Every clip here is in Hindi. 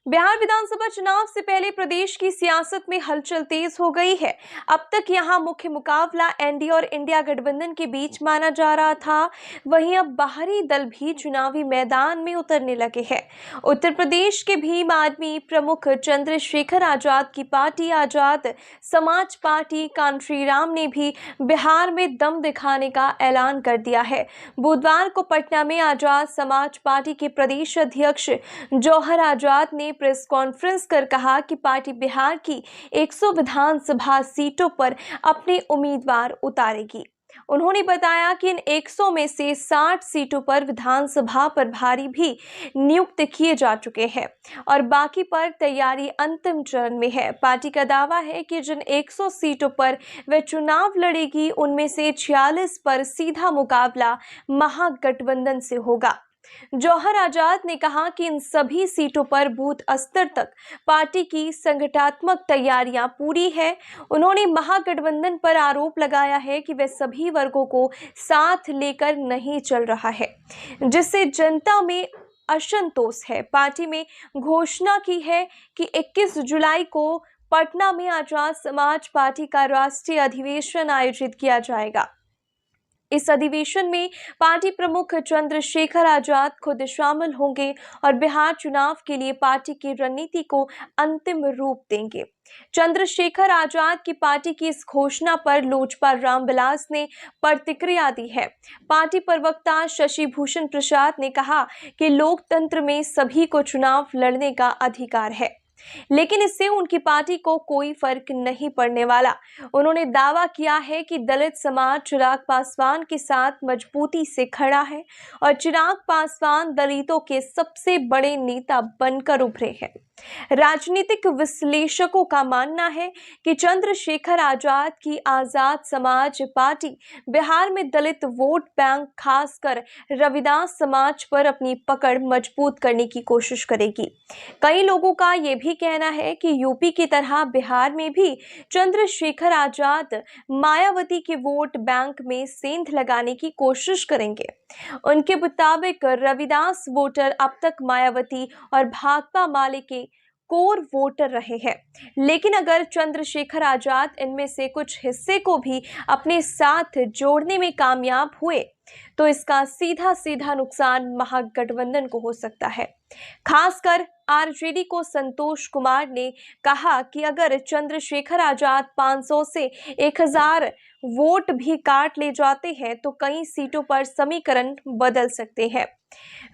बिहार विधानसभा चुनाव से पहले प्रदेश की सियासत में हलचल तेज हो गई है। अब तक यहां मुख्य मुकाबला एनडीए और इंडिया गठबंधन के बीच माना जा रहा था। वहीं अब बाहरी दल भी चुनावी मैदान में उतरने लगे हैं। उत्तर प्रदेश के भीम आदमी प्रमुख चंद्रशेखर आजाद की पार्टी आजाद समाज पार्टी कांशीराम ने भी बिहार में दम दिखाने का ऐलान कर दिया है। बुधवार को पटना में आजाद समाज पार्टी के प्रदेश अध्यक्ष जौहर आजाद ने प्रेस कॉन्फ्रेंस कर कहा कि पार्टी बिहार की 100 विधानसभा सीटों पर अपने उम्मीदवार उतारेगी। उन्होंने बताया कि इन 100 में से 60 सीटों पर विधानसभा प्रभारी भी नियुक्त किए जा चुके हैं और बाकी पर तैयारी अंतिम चरण में है। पार्टी का दावा है कि जिन 100 सीटों पर वह चुनाव लड़ेगी उनमें से 46 पर सीधा मुकाबला महागठबंधन से होगा। जौहर आजाद ने कहा कि इन सभी सीटों पर बूथ स्तर तक पार्टी की संगठनात्मक तैयारियां पूरी है। उन्होंने महागठबंधन पर आरोप लगाया है कि वह सभी वर्गों को साथ लेकर नहीं चल रहा है, जिससे जनता में असंतोष है। पार्टी में घोषणा की है कि 21 जुलाई को पटना में आजाद समाज पार्टी का राष्ट्रीय अधिवेशन आयोजित किया जाएगा। इस अधिवेशन में पार्टी प्रमुख चंद्रशेखर आजाद खुद शामिल होंगे और बिहार चुनाव के लिए पार्टी की रणनीति को अंतिम रूप देंगे। चंद्रशेखर आजाद की पार्टी की इस घोषणा पर लोजपा रामविलास ने प्रतिक्रिया दी है। पार्टी प्रवक्ता शशि भूषण प्रसाद ने कहा कि लोकतंत्र में सभी को चुनाव लड़ने का अधिकार है, लेकिन इससे उनकी पार्टी को कोई फर्क नहीं पड़ने वाला। उन्होंने दावा किया है कि दलित समाज चिराग पासवान के साथ मजबूती से खड़ा है और चिराग पासवान दलितों के सबसे बड़े नेता बनकर उभरे हैं। राजनीतिक विश्लेषकों का मानना है कि चंद्रशेखर आजाद की आजाद समाज पार्टी बिहार में दलित वोट बैंक खासकर रविदास समाज पर अपनी पकड़ मजबूत करने की कोशिश करेगी। कई लोगों का यह भी कहना है कि यूपी की तरह बिहार में भी चंद्रशेखर आजाद मायावती के वोट बैंक में सेंध लगाने की कोशिश करेंगे। उनके मुताबिक रविदास वोटर अब तक मायावती और भाकपा माले के कोर वोटर रहे हैं, लेकिन अगर चंद्रशेखर आजाद इनमें से कुछ हिस्से को भी अपने साथ जोड़ने में कामयाब हुए तो इसका सीधा सीधा नुकसान महागठबंधन को हो सकता है। खासकर आरजेडी को संतोष कुमार ने कहा कि अगर चंद्रशेखर आजाद 500 से 1000 वोट भी काट ले जाते हैं तो कई सीटों पर समीकरण बदल सकते हैं।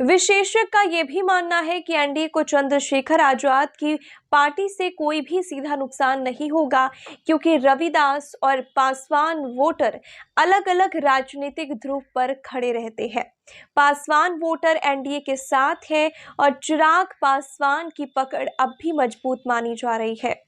विशेषज्ञ का यह भी मानना है कि एनडीए को चंद्रशेखर आजाद की पार्टी से कोई भी सीधा नुकसान नहीं होगा, क्योंकि रविदास और पासवान वोटर अलग अलग राजनीतिक ध्रुव पर खड़े रहते हैं। पासवान वोटर एनडीए के साथ है और चिराग पासवान की पकड़ अब भी मजबूत मानी जा रही है।